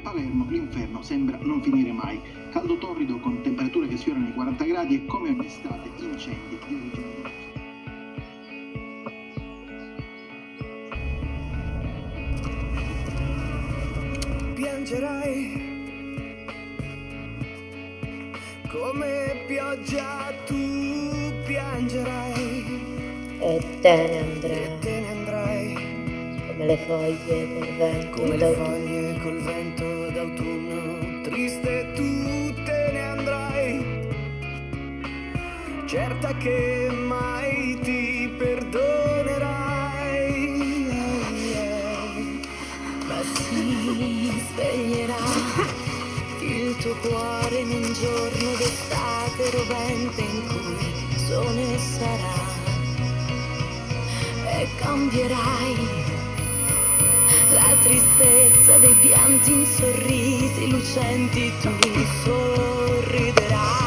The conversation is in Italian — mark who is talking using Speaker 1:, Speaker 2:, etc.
Speaker 1: Palermo l'inferno sembra non finire mai. Caldo torrido con temperature che sfiorano i 40 gradi e come ogni estate incendi di origine diversa.
Speaker 2: Piangerai come pioggia, tu piangerai
Speaker 3: e te ne
Speaker 2: andrai
Speaker 3: come le foglie col vento
Speaker 2: come le
Speaker 3: d'autunno.
Speaker 2: foglie col vento d'autunno. Triste tu te ne andrai, certa che mai ti perdonerai.
Speaker 4: Ma si sveglierà il tuo cuore in un giorno d'estate rovente in cui il sole sarà, e cambierai la tristezza dei pianti in sorrisi lucenti, tu sorriderai.